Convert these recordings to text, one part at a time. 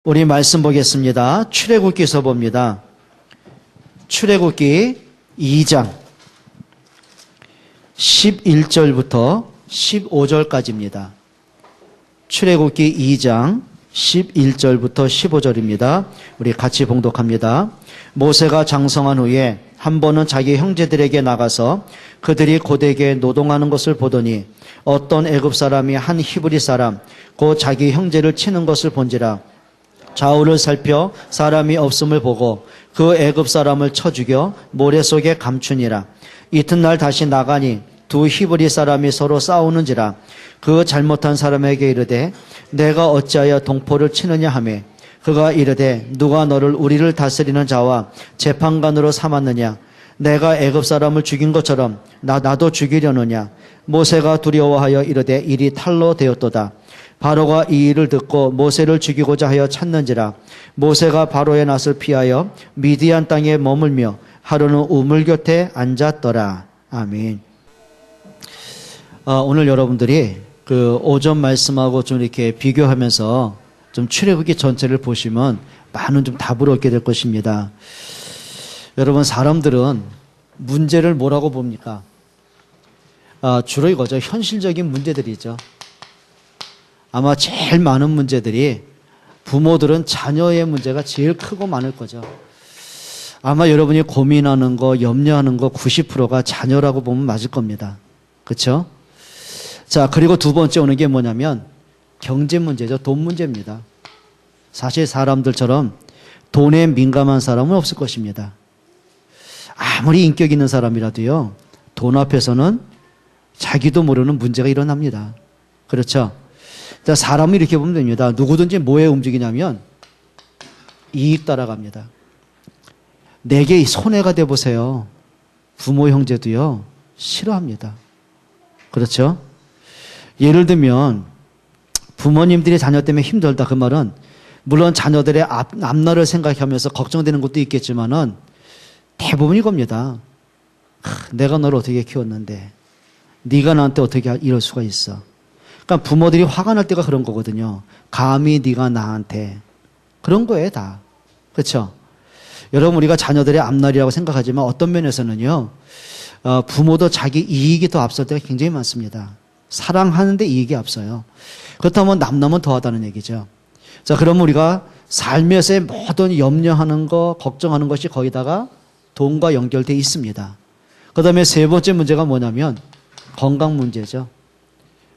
우리 말씀 보겠습니다. 출애굽기서 봅니다. 출애굽기 2장 11절부터 15절까지입니다. 출애굽기 2장 11절부터 15절입니다. 우리 같이 봉독합니다. 모세가 장성한 후에 한 번은 자기 형제들에게 나가서 그들이 고되게 노동하는 것을 보더니 어떤 애굽 사람이 한 히브리 사람 곧 자기 형제를 치는 것을 본지라. 좌우를 살펴 사람이 없음을 보고 그 애굽 사람을 쳐 죽여 모래 속에 감추니라. 이튿날 다시 나가니 두 히브리 사람이 서로 싸우는지라. 그 잘못한 사람에게 이르되 내가 어찌하여 동포를 치느냐 하며 그가 이르되 누가 너를 우리를 다스리는 자와 재판관으로 삼았느냐. 내가 애굽 사람을 죽인 것처럼 나도 죽이려느냐. 모세가 두려워하여 이르되 일이 탈로 되었도다. 바로가 이 일을 듣고 모세를 죽이고자 하여 찾는지라. 모세가 바로의 낯을 피하여 미디안 땅에 머물며 하루는 우물 곁에 앉았더라. 아멘. 오늘 여러분들이 그 오전 말씀하고 좀 이렇게 비교하면서 좀 출애굽기 전체를 보시면 많은 좀 답을 얻게 될 것입니다. 여러분, 사람들은 문제를 뭐라고 봅니까? 주로 이거죠. 현실적인 문제들이죠. 아마 제일 많은 문제들이 부모들은 자녀의 문제가 제일 크고 많을 거죠. 아마 여러분이 고민하는 거, 염려하는 거 90%가 자녀라고 보면 맞을 겁니다. 그렇죠? 자, 그리고 두 번째 오는 게 뭐냐면 경제 문제죠. 돈 문제입니다. 사실 사람들처럼 돈에 민감한 사람은 없을 것입니다. 아무리 인격 있는 사람이라도요, 돈 앞에서는 자기도 모르는 문제가 일어납니다. 그렇죠? 자, 사람을 이렇게 보면 됩니다. 누구든지 뭐에 움직이냐면 이익 따라갑니다. 내게 손해가 돼 보세요. 부모 형제도요, 싫어합니다. 그렇죠? 예를 들면 부모님들이 자녀 때문에 힘들다, 그 말은 물론 자녀들의 앞날을 생각하면서 걱정되는 것도 있겠지만은 대부분 이겁니다. 내가 너를 어떻게 키웠는데 네가 나한테 어떻게 이럴 수가 있어. 그러니까 부모들이 화가 날 때가 그런 거거든요. 감히 네가 나한테. 그런 거예요, 다. 그렇죠? 여러분, 우리가 자녀들의 앞날이라고 생각하지만 어떤 면에서는요, 부모도 자기 이익이 더 앞설 때가 굉장히 많습니다. 사랑하는데 이익이 앞서요. 그렇다면 남남은 더하다는 얘기죠. 자, 그러면 우리가 삶에서의 모든 염려하는 거, 걱정하는 것이 거기다가 돈과 연결되어 있습니다. 그 다음에 세 번째 문제가 뭐냐면 건강 문제죠.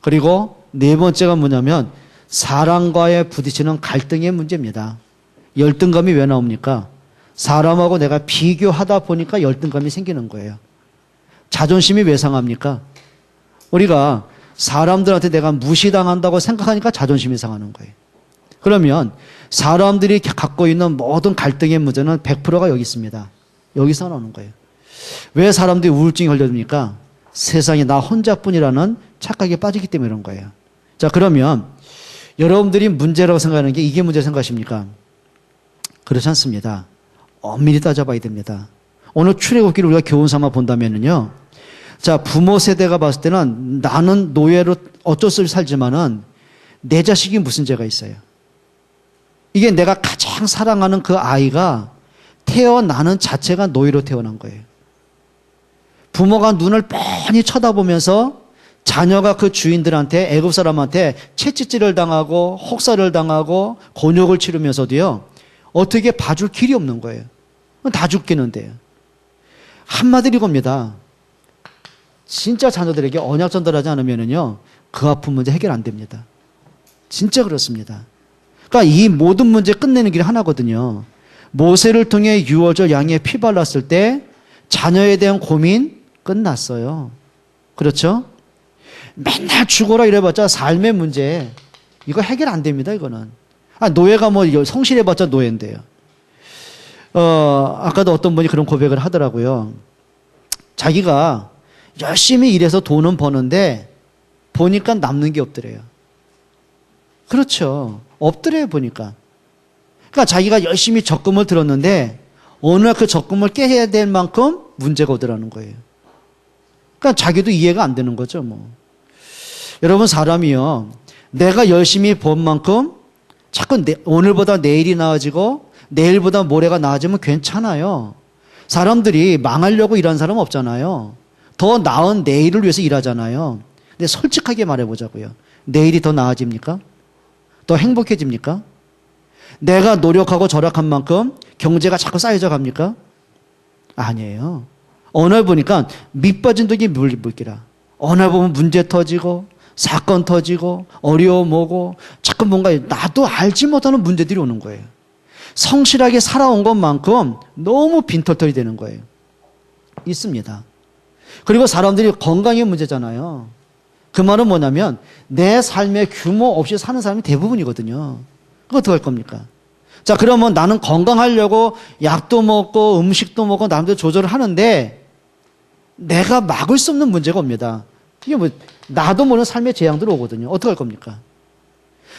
그리고 네 번째가 뭐냐면 사람과의 부딪히는 갈등의 문제입니다. 열등감이 왜 나옵니까? 사람하고 내가 비교하다 보니까 열등감이 생기는 거예요. 자존심이 왜 상합니까? 우리가 사람들한테 내가 무시당한다고 생각하니까 자존심이 상하는 거예요. 그러면 사람들이 갖고 있는 모든 갈등의 문제는 100%가 여기 있습니다. 여기서 나오는 거예요. 왜 사람들이 우울증에 걸려듭니까? 세상에 나 혼자뿐이라는 착각에 빠지기 때문에 그런 거예요. 자, 그러면 여러분들이 문제라고 생각하는 게 이게 문제라고 생각하십니까? 그렇지 않습니다. 엄밀히 따져봐야 됩니다. 오늘 출애굽기를 우리가 교훈 삼아 본다면은요, 자, 부모 세대가 봤을 때는 나는 노예로 어쩔 수 없이 살지만은 내 자식이 무슨 죄가 있어요? 이게 내가 가장 사랑하는 그 아이가 태어나는 자체가 노예로 태어난 거예요. 부모가 눈을 뻔히 쳐다보면서 자녀가 그 주인들한테, 애굽 사람한테 채찍질을 당하고 혹사를 당하고 곤욕을 치르면서도요, 어떻게 봐줄 길이 없는 거예요. 다 죽겠는데요. 한마디로 이겁니다. 진짜 자녀들에게 언약 전달하지 않으면요, 그 아픈 문제 해결 안 됩니다. 진짜 그렇습니다. 그러니까 이 모든 문제 끝내는 길이 하나거든요. 모세를 통해 유월절 양의 피 발랐을 때 자녀에 대한 고민 끝났어요. 그렇죠? 맨날 죽어라 이래봤자 삶의 문제, 이거 해결 안 됩니다, 이거는. 노예가 뭐 성실해봤자 노예인데요. 아까도 어떤 분이 그런 고백을 하더라고요. 자기가 열심히 일해서 돈은 버는데 보니까 남는 게 없더래요. 그렇죠. 없더래요, 보니까. 그러니까 자기가 열심히 적금을 들었는데 어느 날 그 적금을 깨야 될 만큼 문제가 오더라는 거예요. 그러니까 자기도 이해가 안 되는 거죠, 뭐. 여러분, 사람이요, 내가 열심히 번 만큼 자꾸 오늘보다 내일이 나아지고 내일보다 모레가 나아지면 괜찮아요. 사람들이 망하려고 일하는 사람 없잖아요. 더 나은 내일을 위해서 일하잖아요. 근데 솔직하게 말해보자고요. 내일이 더 나아집니까? 더 행복해집니까? 내가 노력하고 절약한 만큼 경제가 자꾸 쌓여져 갑니까? 아니에요. 어느 날 보니까 밑빠진 독이 물기라. 어느 날 보면 문제 터지고 사건 터지고 어려움 오고 자꾸 뭔가 나도 알지 못하는 문제들이 오는 거예요. 성실하게 살아온 것만큼 너무 빈털털이 되는 거예요. 있습니다. 그리고 사람들이 건강이 문제잖아요. 그 말은 뭐냐면 내 삶의 규모 없이 사는 사람이 대부분이거든요. 그거 어떡할 겁니까? 자, 그러면 나는 건강하려고 약도 먹고 음식도 먹고 남들 조절을 하는데 내가 막을 수 없는 문제가 옵니다. 이게 뭐 나도 모르는 삶의 재앙들 오거든요. 어떡할 겁니까?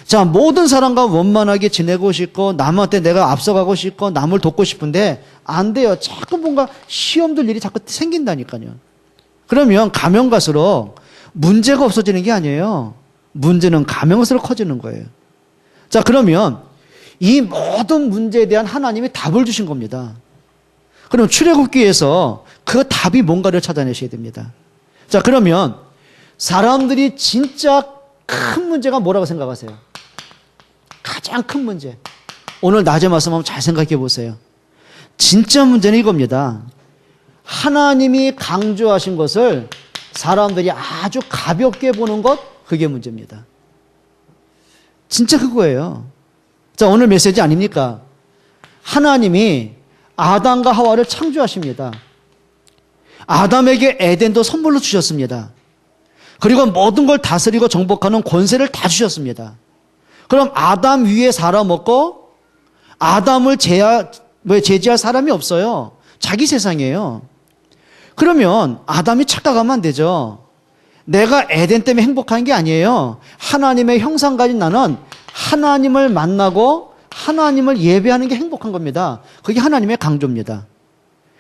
자, 모든 사람과 원만하게 지내고 싶고 남한테 내가 앞서가고 싶고 남을 돕고 싶은데 안 돼요. 자꾸 뭔가 시험들 일이 자꾸 생긴다니까요. 그러면 가면 갈수록 문제가 없어지는 게 아니에요. 문제는 가면 갈수록 커지는 거예요. 자, 그러면 이 모든 문제에 대한 하나님이 답을 주신 겁니다. 그럼 출애굽기에서 그 답이 뭔가를 찾아내셔야 됩니다. 자, 그러면 사람들이 진짜 큰 문제가 뭐라고 생각하세요? 가장 큰 문제. 오늘 낮에 말씀 한번 잘 생각해 보세요. 진짜 문제는 이겁니다. 하나님이 강조하신 것을 사람들이 아주 가볍게 보는 것, 그게 문제입니다. 진짜 그거예요. 자, 오늘 메시지 아닙니까? 하나님이 아담과 하와를 창조하십니다. 아담에게 에덴도 선물로 주셨습니다. 그리고 모든 걸 다스리고 정복하는 권세를 다 주셨습니다. 그럼 아담 위에 살아먹고 아담을 제지할 사람이 없어요. 자기 세상이에요. 그러면 아담이 착각하면 안 되죠. 내가 에덴 때문에 행복한 게 아니에요. 하나님의 형상 가진 나는 하나님을 만나고 하나님을 예배하는 게 행복한 겁니다. 그게 하나님의 강조입니다.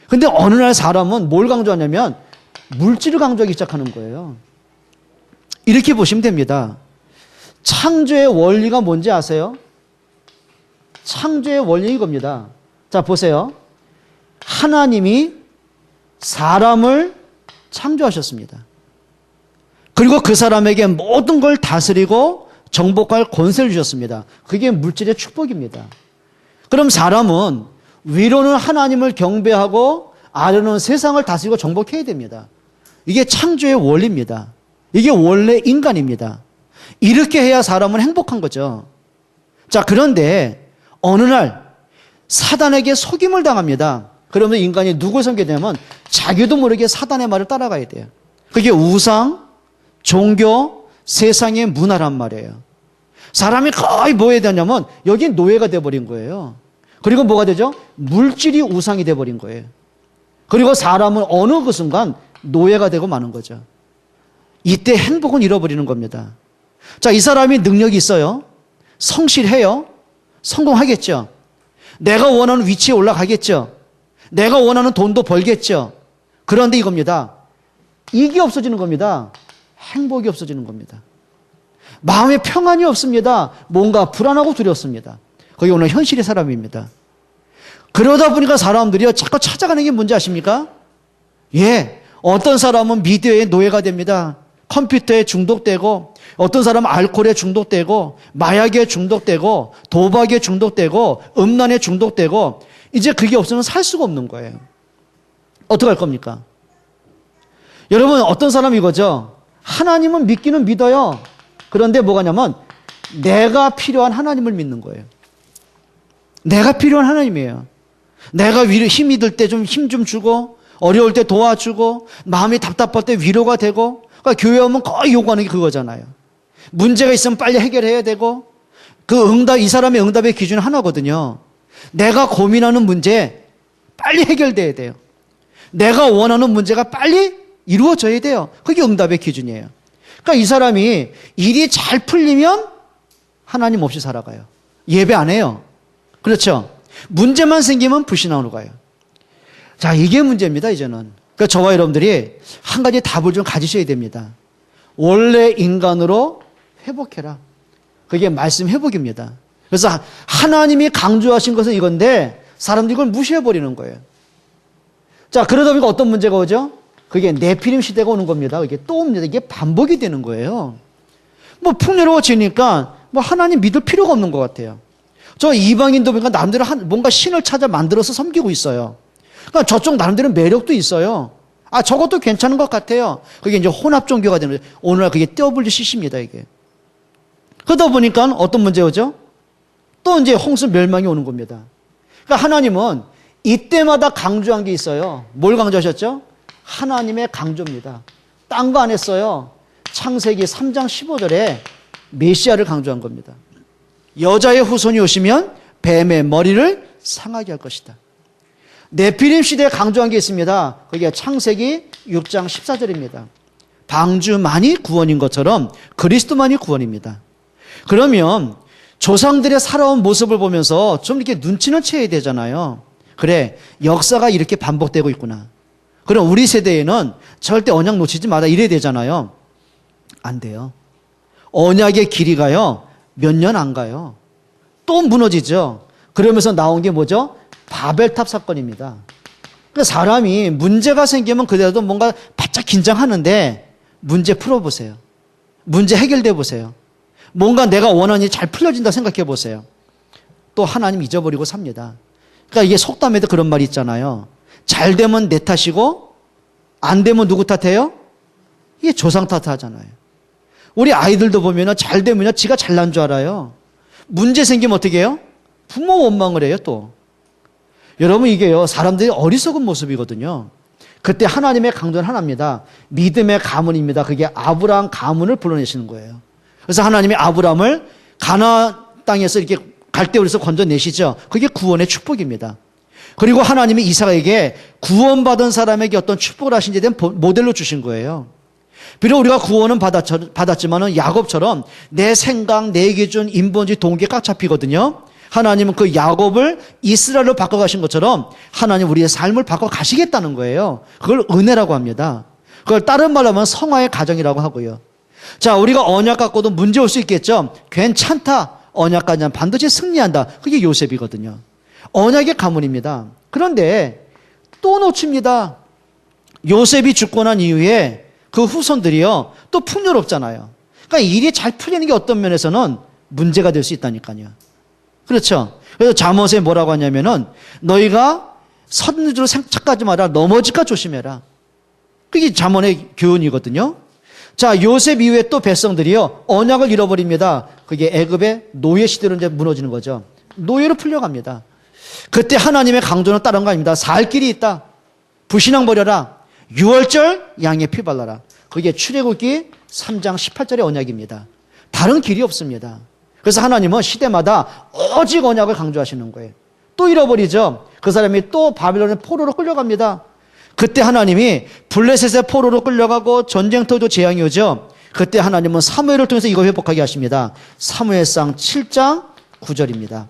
근데 어느 날 사람은 뭘 강조하냐면 물질을 강조하기 시작하는 거예요. 이렇게 보시면 됩니다. 창조의 원리가 뭔지 아세요? 창조의 원리 이겁니다. 자, 보세요. 하나님이 사람을 창조하셨습니다. 그리고 그 사람에게 모든 걸 다스리고 정복할 권세를 주셨습니다. 그게 물질의 축복입니다. 그럼 사람은 위로는 하나님을 경배하고 아래로는 세상을 다스리고 정복해야 됩니다. 이게 창조의 원리입니다. 이게 원래 인간입니다. 이렇게 해야 사람은 행복한 거죠. 자, 그런데 어느 날 사단에게 속임을 당합니다. 그러면 인간이 누굴 섬기게 되냐면 자기도 모르게 사단의 말을 따라가야 돼요. 그게 우상, 종교, 세상의 문화란 말이에요. 사람이 거의 뭐 해야 되냐면 여기 노예가 돼버린 거예요. 그리고 뭐가 되죠? 물질이 우상이 돼버린 거예요. 그리고 사람은 어느 그 순간 노예가 되고 마는 거죠. 이때 행복은 잃어버리는 겁니다. 자, 이 사람이 능력이 있어요. 성실해요. 성공하겠죠. 내가 원하는 위치에 올라가겠죠. 내가 원하는 돈도 벌겠죠. 그런데 이겁니다. 이게 없어지는 겁니다. 행복이 없어지는 겁니다. 마음에 평안이 없습니다. 뭔가 불안하고 두렵습니다. 그게 오늘 현실의 사람입니다. 그러다 보니까 사람들이 자꾸 찾아가는 게 뭔지 아십니까? 예, 어떤 사람은 미디어의 노예가 됩니다. 컴퓨터에 중독되고, 어떤 사람은 알코올에 중독되고, 마약에 중독되고, 도박에 중독되고, 음란에 중독되고, 이제 그게 없으면 살 수가 없는 거예요. 어떡할 겁니까? 여러분, 어떤 사람이 이거죠? 하나님은 믿기는 믿어요. 그런데 뭐가냐면 내가 필요한 하나님을 믿는 거예요. 내가 필요한 하나님이에요. 내가 힘이 들 때 좀 힘 좀 주고, 어려울 때 도와주고, 마음이 답답할 때 위로가 되고. 그러니까 교회 오면 거의 요구하는 게 그거잖아요. 문제가 있으면 빨리 해결해야 되고, 이 사람의 응답의 기준은 하나거든요. 내가 고민하는 문제 빨리 해결돼야 돼요. 내가 원하는 문제가 빨리 이루어져야 돼요. 그게 응답의 기준이에요. 그러니까 이 사람이 일이 잘 풀리면 하나님 없이 살아가요. 예배 안 해요. 그렇죠? 문제만 생기면 불신앙으로 가요. 자, 이게 문제입니다, 이제는. 그러니까 저와 여러분들이 한 가지 답을 좀 가지셔야 됩니다. 원래 인간으로 회복해라. 그게 말씀 회복입니다. 그래서 하나님이 강조하신 것은 이건데 사람들이 이걸 무시해버리는 거예요. 자, 그러다 보니까 어떤 문제가 오죠? 그게 네피림 시대가 오는 겁니다. 이게 또 옵니다. 이게 반복이 되는 거예요. 뭐 풍요로워지니까 뭐 하나님 믿을 필요가 없는 것 같아요. 저 이방인도 보니까 나름대로 뭔가 신을 찾아 만들어서 섬기고 있어요. 그러니까 저쪽 나름대로 매력도 있어요. 아, 저것도 괜찮은 것 같아요. 그게 이제 혼합 종교가 되는 거예요. 오늘날 그게 WCC입니다, 이게. 그러다 보니까 어떤 문제가 오죠? 또 이제 홍수 멸망이 오는 겁니다. 그러니까 하나님은 이때마다 강조한 게 있어요. 뭘 강조하셨죠? 하나님의 강조입니다. 딴 거 안 했어요. 창세기 3장 15절에 메시아를 강조한 겁니다. 여자의 후손이 오시면 뱀의 머리를 상하게 할 것이다. 네피림 시대에 강조한 게 있습니다. 그게 창세기 6장 14절입니다. 방주만이 구원인 것처럼 그리스도만이 구원입니다. 그러면 조상들의 살아온 모습을 보면서 좀 이렇게 눈치는 채야 되잖아요. 그래, 역사가 이렇게 반복되고 있구나. 그럼 우리 세대에는 절대 언약 놓치지 마라 이래야 되잖아요. 안 돼요. 언약의 길이가요, 몇 년 안 가요. 또 무너지죠. 그러면서 나온 게 뭐죠? 바벨탑 사건입니다. 그러니까 사람이 문제가 생기면 그래도 뭔가 바짝 긴장하는데 문제 풀어보세요. 문제 해결돼 보세요. 뭔가 내가 원하는 일이 잘 풀려진다 생각해 보세요. 또 하나님 잊어버리고 삽니다. 그러니까 이게 속담에도 그런 말이 있잖아요. 잘 되면 내 탓이고 안 되면 누구 탓해요? 이게 조상 탓하잖아요. 우리 아이들도 보면 잘 되면 지가 잘난 줄 알아요. 문제 생기면 어떻게 해요? 부모 원망을 해요, 또. 여러분, 이게요, 사람들이 어리석은 모습이거든요. 그때 하나님의 강조는 하나입니다. 믿음의 가문입니다. 그게 아브라함 가문을 불러내시는 거예요. 그래서 하나님이 아브라함을 가나안 땅에서 이렇게 갈대우리에서 건져내시죠. 그게 구원의 축복입니다. 그리고 하나님이 이삭에게 구원받은 사람에게 어떤 축복을 하신지에 대한 모델로 주신 거예요. 비록 우리가 구원은 받았지만은 야곱처럼 내 생각, 내 기준, 인본주의, 동기에 꽉 잡히거든요. 하나님은 그 야곱을 이스라엘로 바꿔가신 것처럼 하나님 우리의 삶을 바꿔가시겠다는 거예요. 그걸 은혜라고 합니다. 그걸 다른 말로 하면 성화의 가정이라고 하고요. 자, 우리가 언약 갖고도 문제 올 수 있겠죠. 괜찮다. 언약 가지면 반드시 승리한다. 그게 요셉이거든요. 언약의 가문입니다. 그런데 또 놓칩니다. 요셉이 죽고 난 이후에 그 후손들이요, 또 풍요롭잖아요. 그러니까 일이 잘 풀리는 게 어떤 면에서는 문제가 될 수 있다니까요. 그렇죠. 그래서 잠언에 뭐라고 하냐면은 너희가 선주로 착각하지 마라. 넘어질까 조심해라. 그게 잠언의 교훈이거든요. 자, 요셉 이후에 또 백성들이요, 언약을 잃어버립니다. 그게 애굽의 노예 시대로 이제 무너지는 거죠. 노예로 풀려갑니다. 그때 하나님의 강조는 다른 거 아닙니다. 살 길이 있다. 불신앙 버려라. 유월절 양의 피 발라라. 그게 출애굽기 3장 18절의 언약입니다. 다른 길이 없습니다. 그래서 하나님은 시대마다 오직 언약을 강조하시는 거예요. 또 잃어버리죠. 그 사람이 또 바빌론의 포로로 끌려갑니다. 그때 하나님이 블레셋의 포로로 끌려가고 전쟁터도 재앙이 오죠. 그때 하나님은 사무엘을 통해서 이거 회복하게 하십니다. 사무엘상 7장 9절입니다.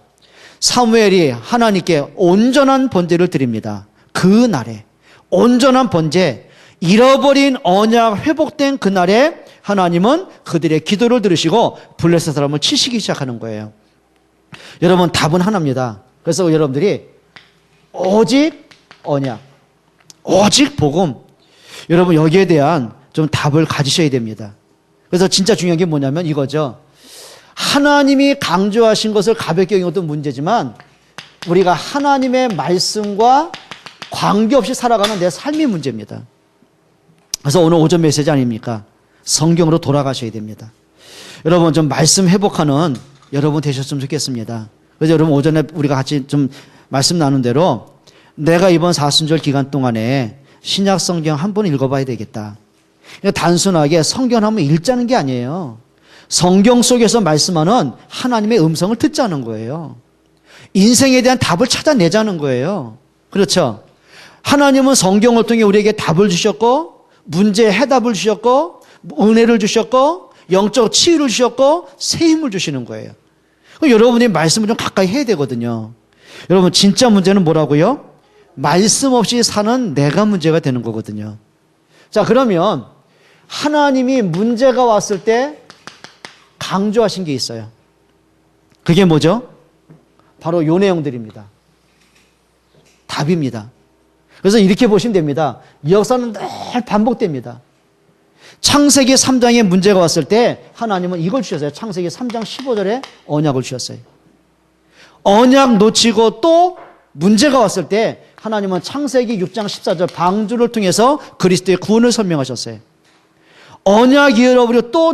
사무엘이 하나님께 온전한 번제를 드립니다. 그 날에 온전한 번제, 잃어버린 언약 회복된 그날에 하나님은 그들의 기도를 들으시고 블레셋 사람을 치시기 시작하는 거예요. 여러분, 답은 하나입니다. 그래서 여러분들이 오직 언약, 오직 복음, 여러분 여기에 대한 좀 답을 가지셔야 됩니다. 그래서 진짜 중요한 게 뭐냐면 이거죠. 하나님이 강조하신 것을 가볍게 여기는 것도 문제지만 우리가 하나님의 말씀과 관계없이 살아가는 내 삶이 문제입니다. 그래서 오늘 오전 메시지 아닙니까? 성경으로 돌아가셔야 됩니다. 여러분, 좀 말씀 회복하는 여러분 되셨으면 좋겠습니다. 그래서 여러분 오전에 우리가 같이 좀 말씀 나눈 대로 내가 이번 사순절 기간 동안에 신약 성경 한 번 읽어봐야 되겠다. 단순하게 성경 한번 읽자는 게 아니에요. 성경 속에서 말씀하는 하나님의 음성을 듣자는 거예요. 인생에 대한 답을 찾아내자는 거예요. 그렇죠? 하나님은 성경을 통해 우리에게 답을 주셨고 문제에 해답을 주셨고 은혜를 주셨고 영적 치유를 주셨고 새 힘을 주시는 거예요. 여러분이 말씀을 좀 가까이 해야 되거든요. 여러분, 진짜 문제는 뭐라고요? 말씀 없이 사는 내가 문제가 되는 거거든요. 자, 그러면 하나님이 문제가 왔을 때 강조하신 게 있어요. 그게 뭐죠? 바로 요 내용들입니다. 답입니다. 그래서 이렇게 보시면 됩니다. 이 역사는 늘 반복됩니다. 창세기 3장에 문제가 왔을 때 하나님은 이걸 주셨어요. 창세기 3장 15절에 언약을 주셨어요. 언약 놓치고 또 문제가 왔을 때 하나님은 창세기 6장 14절 방주를 통해서 그리스도의 구원을 설명하셨어요. 언약 잃어버리고 또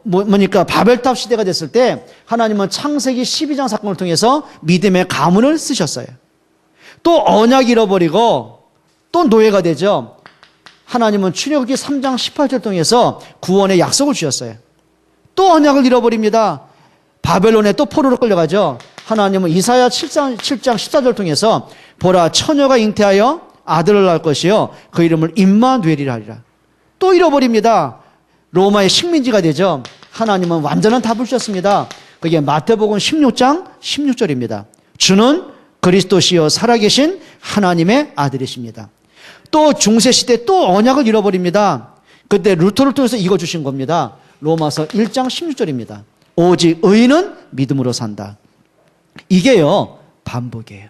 뭐니까 바벨탑 시대가 됐을 때 하나님은 창세기 12장 사건을 통해서 믿음의 가문을 쓰셨어요. 또 언약 잃어버리고 또 노예가 되죠. 하나님은 출애굽기 3장 18절 통해서 구원의 약속을 주셨어요. 또 언약을 잃어버립니다. 바벨론에 또 포로로 끌려가죠. 하나님은 이사야 7장 14절 통해서 보라 처녀가 잉태하여 아들을 낳을 것이요 그 이름을 임마누엘이라 하리라. 또 잃어버립니다. 로마의 식민지가 되죠. 하나님은 완전한 답을 주셨습니다. 그게 마태복음 16장 16절입니다. 주는 그리스도시요 살아계신 하나님의 아들이십니다. 또 중세시대 또 언약을 잃어버립니다. 그때 루터를 통해서 이거 주신 겁니다. 로마서 1장 16절입니다. 오직 의인은 믿음으로 산다. 이게요 반복이에요.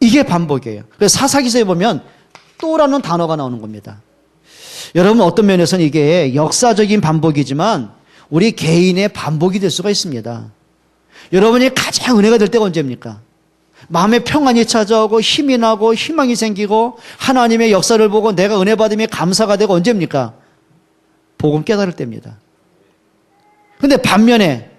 이게 반복이에요. 그래서 사사기서에 보면 또라는 단어가 나오는 겁니다. 여러분 어떤 면에서는 이게 역사적인 반복이지만 우리 개인의 반복이 될 수가 있습니다. 여러분이 가장 은혜가 될 때가 언제입니까? 마음의 평안이 찾아오고 힘이 나고 희망이 생기고 하나님의 역사를 보고 내가 은혜 받음에 감사가 되고 언제입니까? 복음 깨달을 때입니다. 근데 반면에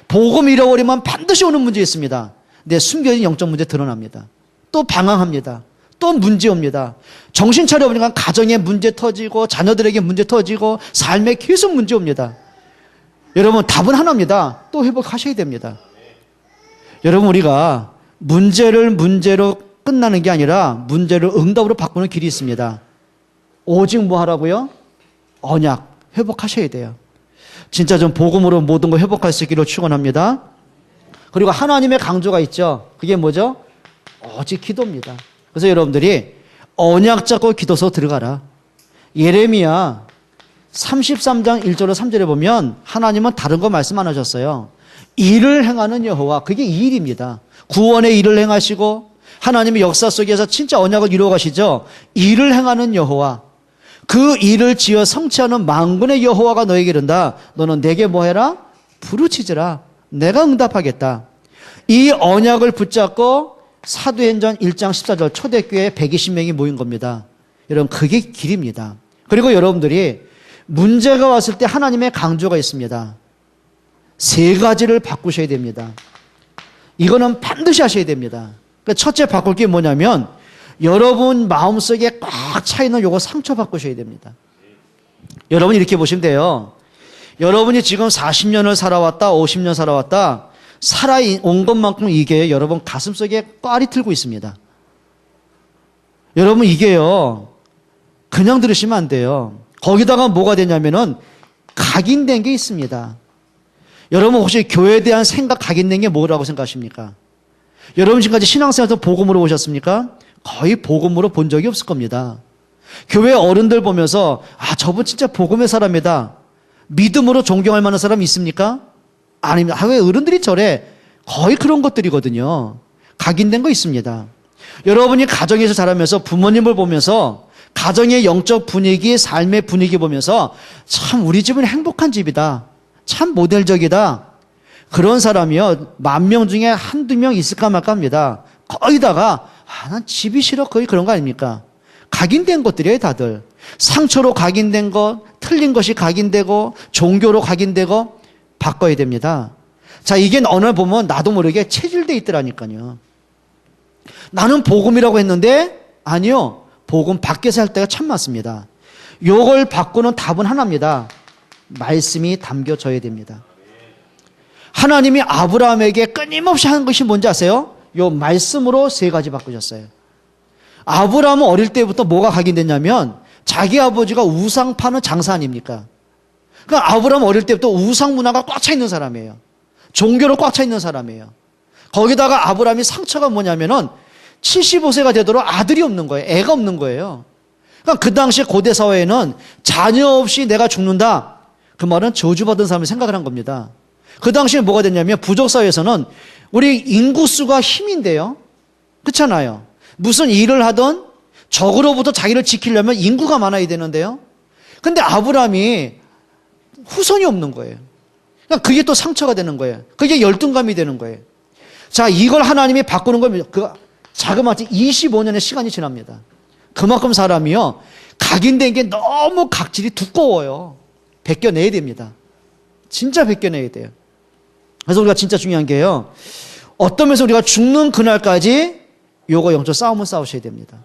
복음 잃어버리면 반드시 오는 문제 있습니다. 내 숨겨진 영적 문제 드러납니다. 또 방황합니다. 또 문제 옵니다. 정신 차려보니까 가정에 문제 터지고 자녀들에게 문제 터지고 삶에 계속 문제 옵니다. 여러분 답은 하나입니다. 또 회복하셔야 됩니다. 여러분 우리가 문제를 문제로 끝나는 게 아니라 문제를 응답으로 바꾸는 길이 있습니다. 오직 뭐 하라고요? 언약 회복하셔야 돼요. 진짜 좀 복음으로 모든 걸 회복할 수 있기를 축원합니다. 그리고 하나님의 강조가 있죠. 그게 뭐죠? 오직 기도입니다. 그래서 여러분들이 언약 잡고 기도서 들어가라. 예레미야 33장 1절로 3절에 보면 하나님은 다른 거 말씀 안 하셨어요. 일을 행하는 여호와, 그게 이 일입니다. 구원의 일을 행하시고 하나님의 역사 속에서 진짜 언약을 이루어 가시죠. 일을 행하는 여호와, 그 일을 지어 성취하는 만군의 여호와가 너에게 이른다. 너는 내게 뭐 해라? 부르짖으라. 내가 응답하겠다. 이 언약을 붙잡고 사도행전 1장 14절 초대교회에 120명이 모인 겁니다. 여러분 그게 길입니다. 그리고 여러분들이 문제가 왔을 때 하나님의 강조가 있습니다. 세 가지를 바꾸셔야 됩니다. 이거는 반드시 하셔야 됩니다. 첫째 바꿀 게 뭐냐면 여러분 마음속에 꽉 차있는 요거 상처 바꾸셔야 됩니다. 여러분 이렇게 보시면 돼요. 여러분이 지금 40년을 살아왔다 50년 살아왔다 살아온 것만큼 이게 여러분 가슴속에 꽈리 틀고 있습니다. 여러분 이게요 그냥 들으시면 안 돼요. 거기다가 뭐가 되냐면은 각인된 게 있습니다. 여러분 혹시 교회에 대한 생각 각인된 게 뭐라고 생각하십니까? 여러분 지금까지 신앙생활에서 복음으로 오셨습니까? 거의 복음으로 본 적이 없을 겁니다. 교회 어른들 보면서 아 저분 진짜 복음의 사람이다. 믿음으로 존경할 만한 사람이 있습니까? 아닙니다. 아, 왜 어른들이 저래? 거의 그런 것들이거든요. 각인된 거 있습니다. 여러분이 가정에서 자라면서 부모님을 보면서 가정의 영적 분위기, 삶의 분위기 보면서 참 우리 집은 행복한 집이다. 참 모델적이다. 그런 사람이요. 10,000명 중에 한두 명 있을까 말까 합니다. 거기다가 아, 난 집이 싫어. 거의 그런 거 아닙니까? 각인된 것들이에요, 다들. 상처로 각인된 것, 틀린 것이 각인되고 종교로 각인되고 바꿔야 됩니다. 자, 이게 어느 날 보면 나도 모르게 체질돼 있더라니까요. 나는 복음이라고 했는데 아니요. 복음 밖에서 할 때가 참 많습니다. 요걸 바꾸는 답은 하나입니다. 말씀이 담겨져야 됩니다. 하나님이 아브라함에게 끊임없이 하는 것이 뭔지 아세요? 요 말씀으로 세 가지 바꾸셨어요. 아브라함은 어릴 때부터 뭐가 각인됐냐면 자기 아버지가 우상 파는 장사 아닙니까? 그러니까 아브라함은 어릴 때부터 우상 문화가 꽉 차 있는 사람이에요. 종교로 꽉 차 있는 사람이에요. 거기다가 아브라함이 상처가 뭐냐면은 75세가 되도록 아들이 없는 거예요. 애가 없는 거예요. 그러니까 그 당시 고대 사회에는 자녀 없이 내가 죽는다. 그 말은 저주받은 사람을 생각을 한 겁니다. 그 당시에 뭐가 됐냐면 부족사회에서는 우리 인구수가 힘인데요. 그렇잖아요. 무슨 일을 하든 적으로부터 자기를 지키려면 인구가 많아야 되는데요. 근데 아브라함이 후손이 없는 거예요. 그러니까 그게 또 상처가 되는 거예요. 그게 열등감이 되는 거예요. 자, 이걸 하나님이 바꾸는 걸 자그마치 25년의 시간이 지납니다. 그만큼 사람이요, 각인된 게 너무 각질이 두꺼워요. 벗겨내야 됩니다. 진짜 벗겨내야 돼요. 그래서 우리가 진짜 중요한 게요, 어떤 면에서 우리가 죽는 그날까지 요거 영적 싸움을 싸우셔야 됩니다.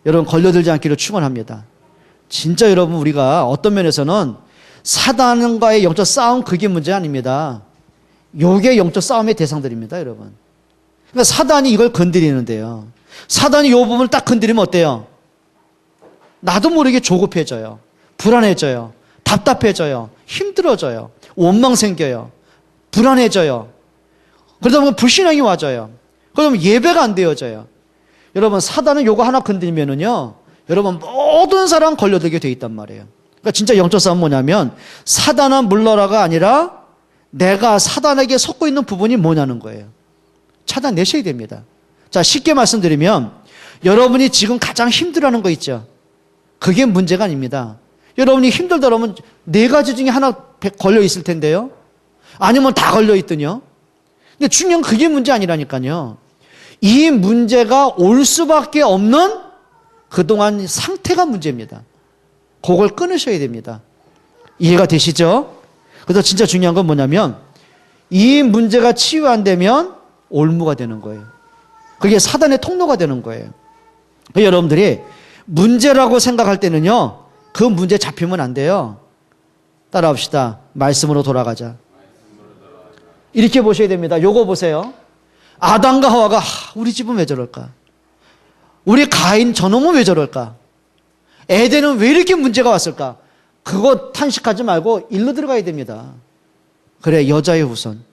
여러분 걸려들지 않기를 축원합니다. 진짜 여러분 우리가 어떤 면에서는 사단과의 영적 싸움 그게 문제 아닙니다. 요게 영적 싸움의 대상들입니다, 여러분. 그러니까 사단이 이걸 건드리는데요. 사단이 요 부분을 딱 건드리면 어때요? 나도 모르게 조급해져요. 불안해져요. 답답해져요. 힘들어져요. 원망 생겨요. 불안해져요. 그러다 보면 불신앙이 와져요. 그러면 예배가 안 되어져요. 여러분 사단은 요거 하나 건드리면은요, 여러분 모든 사람 걸려들게 돼 있단 말이에요. 그러니까 진짜 영적 싸움은 뭐냐면 사단아 물러라가 아니라 내가 사단에게 속고 있는 부분이 뭐냐는 거예요. 찾아내셔야 됩니다. 자, 쉽게 말씀드리면 여러분이 지금 가장 힘들어하는 거 있죠. 그게 문제가 아닙니다. 여러분이 힘들다 그러면 4가지 중에 하나 걸려 있을 텐데요. 아니면 다 걸려 있더니요. 근데 중요한 건 그게 문제 아니라니까요. 이 문제가 올 수밖에 없는 그동안 상태가 문제입니다. 그걸 끊으셔야 됩니다. 이해가 되시죠? 그래서 진짜 중요한 건 뭐냐면 이 문제가 치유 안 되면 올무가 되는 거예요. 그게 사단의 통로가 되는 거예요. 여러분들이 문제라고 생각할 때는요, 그 문제 잡히면 안 돼요. 따라합시다. 말씀으로 돌아가자. 이렇게 보셔야 됩니다. 요거 보세요. 아담과 하와가 우리 집은 왜 저럴까? 우리 가인 저놈은 왜 저럴까? 에덴은 왜 이렇게 문제가 왔을까? 그거 탄식하지 말고 일로 들어가야 됩니다. 그래, 여자의 후손.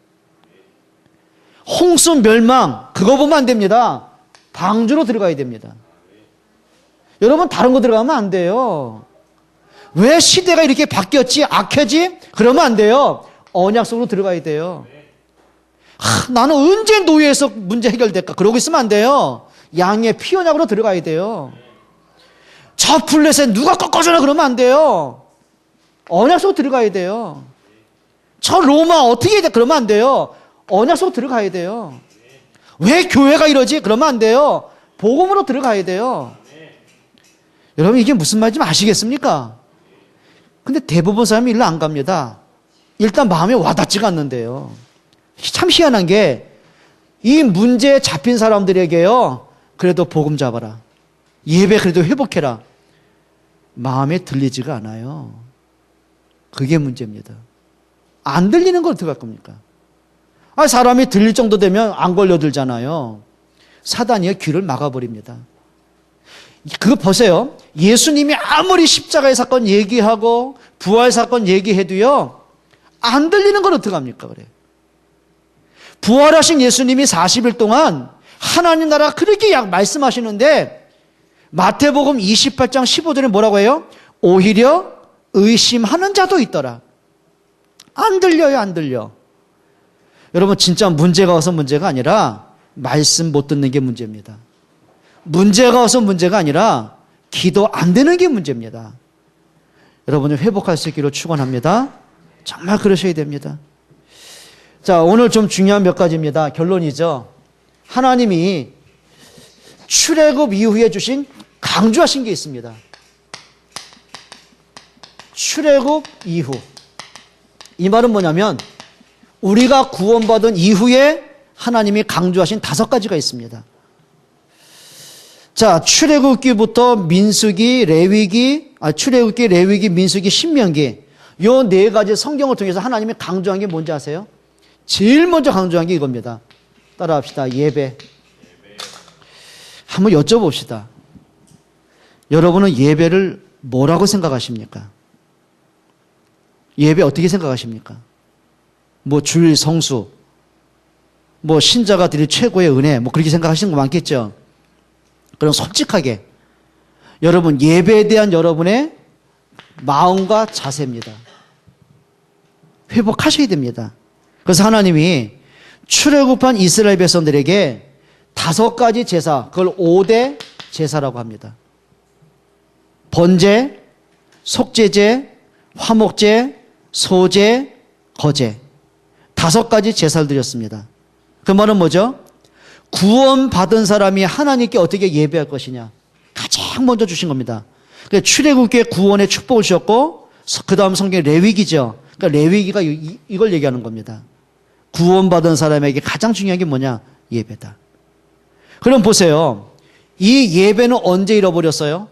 홍수 멸망, 그거 보면 안 됩니다. 방주로 들어가야 됩니다. 여러분 다른 거 들어가면 안 돼요. 왜 시대가 이렇게 바뀌었지? 악해지? 그러면 안 돼요. 언약 속으로 들어가야 돼요. 나는 언제 노예에서 문제 해결될까? 그러고 있으면 안 돼요. 양의 피 언약으로 들어가야 돼요. 저 블레셋 누가 꺾어주나 그러면 안 돼요. 언약 속으로 들어가야 돼요. 저 로마 어떻게 해야 돼? 그러면 안 돼요. 언약 속으로 들어가야 돼요. 왜 교회가 이러지? 그러면 안 돼요. 복음으로 들어가야 돼요. 여러분 이게 무슨 말인지 아시겠습니까? 근데 대부분 사람이 일로 안 갑니다. 일단 마음에 와닿지가 않는데요. 참 희한한 게 이 문제에 잡힌 사람들에게요, 그래도 복음 잡아라, 예배 그래도 회복해라, 마음에 들리지가 않아요. 그게 문제입니다. 안 들리는 걸 어떻게 할 겁니까? 사람이 들릴 정도 되면 안 걸려들잖아요. 사단이 귀를 막아버립니다. 그거 보세요. 예수님이 아무리 십자가의 사건 얘기하고 부활 사건 얘기해도요, 안 들리는 걸 어떡합니까? 그래. 부활하신 예수님이 40일 동안 하나님 나라 그렇게 말씀하시는데 마태복음 28장 15절에 뭐라고 해요? 오히려 의심하는 자도 있더라. 안 들려요, 안 들려. 여러분 진짜 문제가 와서 문제가 아니라 말씀 못 듣는 게 문제입니다. 문제가 와서 문제가 아니라 기도 안 되는 게 문제입니다. 여러분을 회복할 수 있기를 축원합니다. 정말 그러셔야 됩니다. 자, 오늘 좀 중요한 몇 가지입니다. 결론이죠. 하나님이 출애굽 이후에 주신 강조하신 게 있습니다. 출애굽 이후. 이 말은 뭐냐면 우리가 구원받은 이후에 하나님이 강조하신 5가지가 있습니다. 자, 출애굽기부터 민수기, 레위기, 출애굽기, 레위기, 민수기, 신명기, 요 4가지 성경을 통해서 하나님이 강조한 게 뭔지 아세요? 제일 먼저 강조한 게 이겁니다. 따라합시다. 예배. 한번 여쭤봅시다. 여러분은 예배를 뭐라고 생각하십니까? 예배 어떻게 생각하십니까? 뭐 주일 성수, 뭐 신자가 드릴 최고의 은혜, 뭐 그렇게 생각하시는 거 많겠죠? 그럼 솔직하게 여러분 예배에 대한 여러분의 마음과 자세입니다. 회복하셔야 됩니다. 그래서 하나님이 출애굽한 이스라엘 백성들에게 5가지 제사, 그걸 5대 제사라고 합니다. 번제, 속죄제, 화목제, 소제, 거제. 5가지 제사를 드렸습니다. 그 말은 뭐죠? 구원받은 사람이 하나님께 어떻게 예배할 것이냐. 가장 먼저 주신 겁니다. 출애굽기에 구원의 축복을 주셨고, 그 다음 성경에 레위기죠. 그러니까 레위기가 이걸 얘기하는 겁니다. 구원받은 사람에게 가장 중요한 게 뭐냐? 예배다. 그럼 보세요. 이 예배는 언제 잃어버렸어요?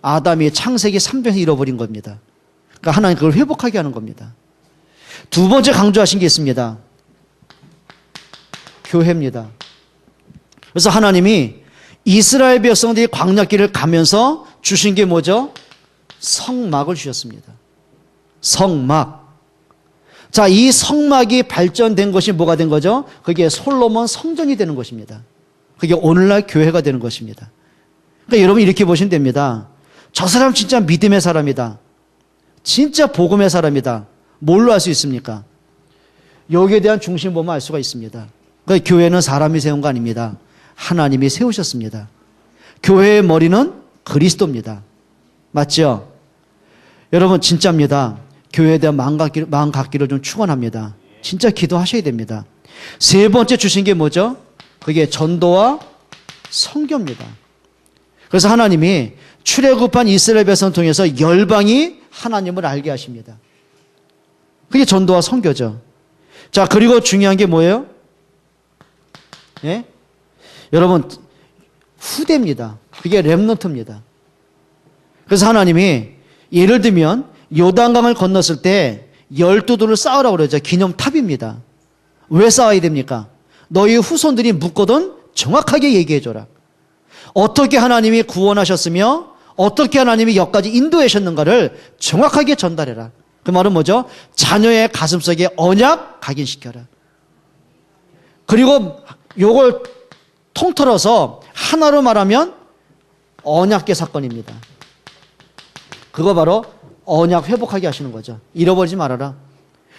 아담이 창세기 3장에서 잃어버린 겁니다. 그러니까 하나님 그걸 회복하게 하는 겁니다. 두 번째 강조하신 게 있습니다. 교회입니다. 그래서 하나님이 이스라엘 백성들이 광야길을 가면서 주신 게 뭐죠? 성막을 주셨습니다. 성막. 자, 이 성막이 발전된 것이 뭐가 된 거죠? 그게 솔로몬 성전이 되는 것입니다. 그게 오늘날 교회가 되는 것입니다. 그러니까 여러분 이렇게 보시면 됩니다. 저 사람 진짜 믿음의 사람이다. 진짜 복음의 사람이다. 뭘로 알 수 있습니까? 여기에 대한 중심 보면 알 수가 있습니다. 그러니까 교회는 사람이 세운 거 아닙니다. 하나님이 세우셨습니다. 교회의 머리는 그리스도입니다. 맞죠? 여러분 진짜입니다. 교회에 대한 마음 갖기를 좀 축원합니다. 진짜 기도하셔야 됩니다. 세 번째 주신 게 뭐죠? 그게 전도와 선교입니다. 그래서 하나님이 출애굽한 이스라엘 백성을 통해서 열방이 하나님을 알게 하십니다. 그게 전도와 선교죠. 자, 그리고 중요한 게 뭐예요? 예? 여러분 후대입니다. 그게 렘넌트입니다. 그래서 하나님이 예를 들면 요단강을 건넜을 때 12돌을 쌓으라고 그러죠. 기념탑입니다. 왜 쌓아야 됩니까? 너희 후손들이 묻거든 정확하게 얘기해줘라. 어떻게 하나님이 구원하셨으며 어떻게 하나님이 여기까지 인도하셨는가를 정확하게 전달해라. 그 말은 뭐죠? 자녀의 가슴속에 언약 각인시켜라. 그리고 요걸 통틀어서 하나로 말하면 언약궤 사건입니다. 그거 바로 언약 회복하게 하시는 거죠. 잃어버리지 말아라.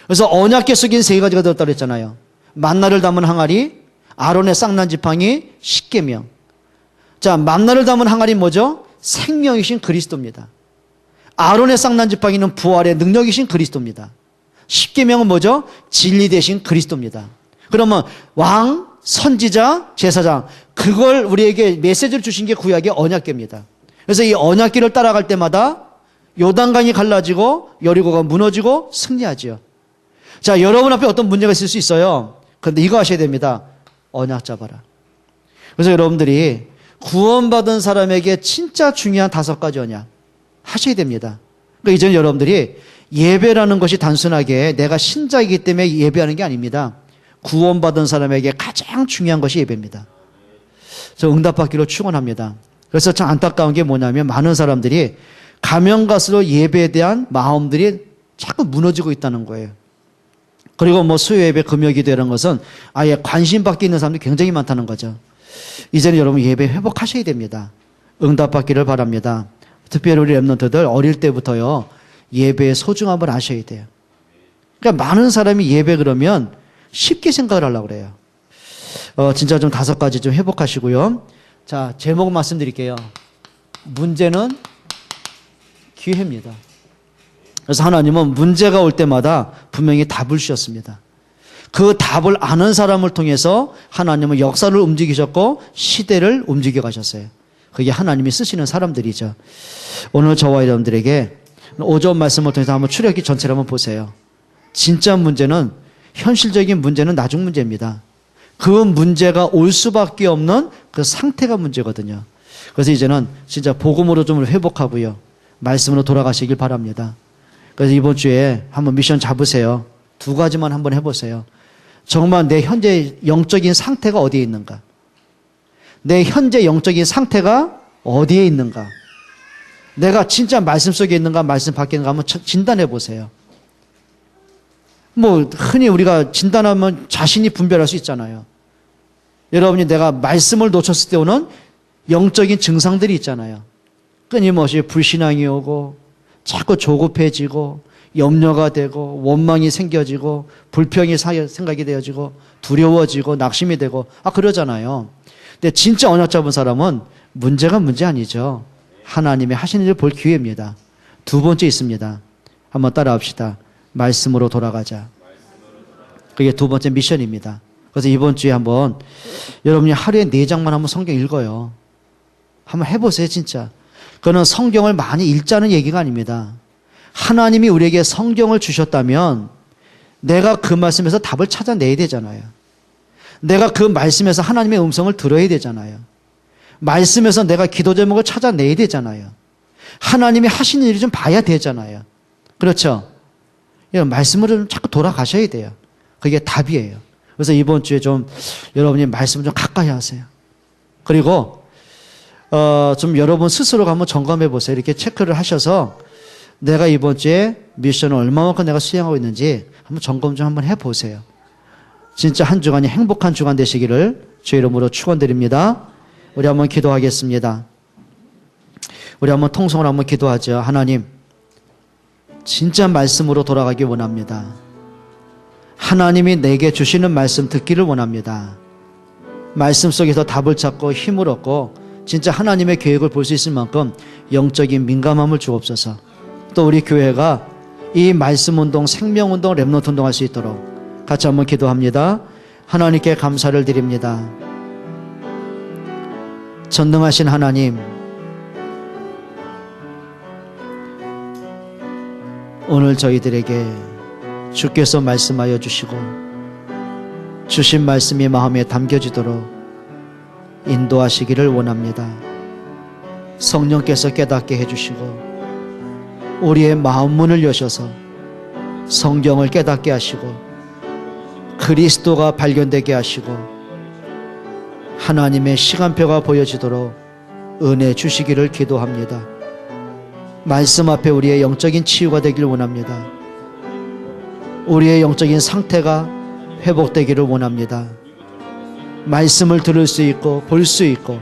그래서 언약궤 속인 3가지가 들었다고 그랬잖아요. 만나를 담은 항아리, 아론의 쌍난 지팡이, 십계명. 자, 만나를 담은 항아리 뭐죠? 생명이신 그리스도입니다. 아론의 쌍난 지팡이는 부활의 능력이신 그리스도입니다. 십계명은 뭐죠? 진리 대신 그리스도입니다. 그러면 왕, 선지자, 제사장, 그걸 우리에게 메시지를 주신 게 구약의 언약궤입니다. 그래서 이 언약궤를 따라갈 때마다 요단강이 갈라지고 여리고가 무너지고 승리하지요. 자, 여러분 앞에 어떤 문제가 있을 수 있어요. 그런데 이거 하셔야 됩니다. 언약 잡아라. 그래서 여러분들이 구원받은 사람에게 진짜 중요한 5가지 언약 하셔야 됩니다. 그러니까 이제는 여러분들이 예배라는 것이 단순하게 내가 신자이기 때문에 예배하는 게 아닙니다. 구원받은 사람에게 가장 중요한 것이 예배입니다. 저 응답받기로 축원합니다. 그래서 참 안타까운 게 뭐냐면 많은 사람들이 가면 갈수록 예배에 대한 마음들이 자꾸 무너지고 있다는 거예요. 그리고 뭐 수요예배, 금요기도 이런 것은 아예 관심 밖에 있는 사람들이 굉장히 많다는 거죠. 이제는 여러분 예배 회복하셔야 됩니다. 응답받기를 바랍니다. 특별히 우리 렘넌트들 어릴 때부터요 예배의 소중함을 아셔야 돼요. 그러니까 많은 사람이 예배 그러면 쉽게 생각을 하려고 그래요. 진짜 좀 5가지 좀 회복하시고요. 자, 제목 말씀드릴게요. 문제는 기회입니다. 그래서 하나님은 문제가 올 때마다 분명히 답을 주셨습니다. 그 답을 아는 사람을 통해서 하나님은 역사를 움직이셨고 시대를 움직여 가셨어요. 그게 하나님이 쓰시는 사람들이죠. 오늘 저와 여러분들에게 5절 말씀을 통해서 한번 출애굽기 전체를 한번 보세요. 진짜 문제는 현실적인 문제는 나중 문제입니다. 그 문제가 올 수밖에 없는 그 상태가 문제거든요. 그래서 이제는 진짜 복음으로 좀 회복하고요. 말씀으로 돌아가시길 바랍니다. 그래서 이번 주에 한번 미션 잡으세요. 2가지만 한번 해보세요. 정말 내 현재 영적인 상태가 어디에 있는가? 내 현재 영적인 상태가 어디에 있는가? 내가 진짜 말씀 속에 있는가, 말씀 밖에 있는가 한번 진단해 보세요. 뭐 흔히 우리가 진단하면 자신이 분별할 수 있잖아요. 여러분이 내가 말씀을 놓쳤을 때 오는 영적인 증상들이 있잖아요. 끊임없이 불신앙이 오고 자꾸 조급해지고 염려가 되고 원망이 생겨지고 불평이 생각이 되어지고 두려워지고 낙심이 되고 그러잖아요. 근데 진짜 언약 잡은 사람은 문제가 문제 아니죠. 하나님의 하시는 일을 볼 기회입니다. 두 번째 있습니다. 한번 따라합시다. 말씀으로 돌아가자. 그게 두 번째 미션입니다. 그래서 이번 주에 한번 여러분이 하루에 4장만 한번 성경 읽어요. 한번 해보세요, 진짜. 그거는 성경을 많이 읽자는 얘기가 아닙니다. 하나님이 우리에게 성경을 주셨다면 내가 그 말씀에서 답을 찾아내야 되잖아요. 내가 그 말씀에서 하나님의 음성을 들어야 되잖아요. 말씀에서 내가 기도 제목을 찾아내야 되잖아요. 하나님이 하시는 일을 좀 봐야 되잖아요. 그렇죠? 말씀으로 좀 자꾸 돌아가셔야 돼요. 그게 답이에요. 그래서 이번 주에 좀 여러분이 말씀 좀 가까이 하세요. 그리고 좀 여러분 스스로가 한번 점검해 보세요. 이렇게 체크를 하셔서 내가 이번 주에 미션을 얼마만큼 내가 수행하고 있는지 한번 점검 좀 한번 해보세요. 진짜 한 주간이 행복한 주간 되시기를 주의 이름으로 축원드립니다. 우리 한번 기도하겠습니다. 우리 한번 통성으로 한번 기도하죠. 하나님, 진짜 말씀으로 돌아가기 원합니다. 하나님이 내게 주시는 말씀 듣기를 원합니다. 말씀 속에서 답을 찾고 힘을 얻고 진짜 하나님의 계획을 볼 수 있을 만큼 영적인 민감함을 주옵소서. 또 우리 교회가 이 말씀 운동, 생명 운동, 렘넌트 운동 할 수 있도록 같이 한번 기도합니다. 하나님께 감사를 드립니다. 전능하신 하나님, 오늘 저희들에게 주께서 말씀하여 주시고 주신 말씀이 마음에 담겨지도록 인도하시기를 원합니다. 성령께서 깨닫게 해주시고 우리의 마음 문을 여셔서 성경을 깨닫게 하시고 그리스도가 발견되게 하시고 하나님의 시간표가 보여지도록 은혜 주시기를 기도합니다. 말씀 앞에 우리의 영적인 치유가 되기를 원합니다. 우리의 영적인 상태가 회복되기를 원합니다. 말씀을 들을 수 있고 볼 수 있고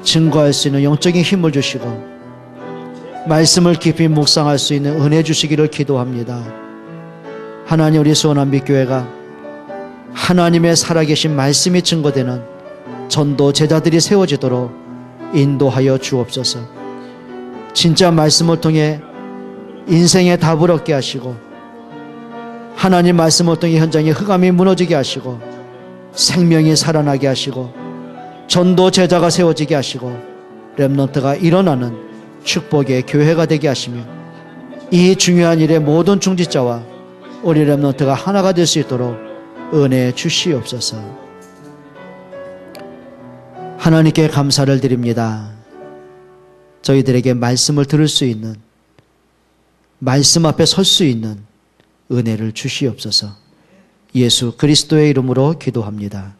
증거할 수 있는 영적인 힘을 주시고 말씀을 깊이 묵상할 수 있는 은혜 주시기를 기도합니다. 하나님, 우리 수원한빛교회가 하나님의 살아계신 말씀이 증거되는 전도 제자들이 세워지도록 인도하여 주옵소서. 진짜 말씀을 통해 인생의 답을 얻게 하시고 하나님 말씀을 통해 현장의 흑암이 무너지게 하시고 생명이 살아나게 하시고 전도 제자가 세워지게 하시고 렘넌트가 일어나는 축복의 교회가 되게 하시며 이 중요한 일의 모든 중지자와 우리 렘넌트가 하나가 될 수 있도록 은혜 주시옵소서. 하나님께 감사를 드립니다. 저희들에게 말씀을 들을 수 있는, 말씀 앞에 설 수 있는 은혜를 주시옵소서. 예수 그리스도의 이름으로 기도합니다.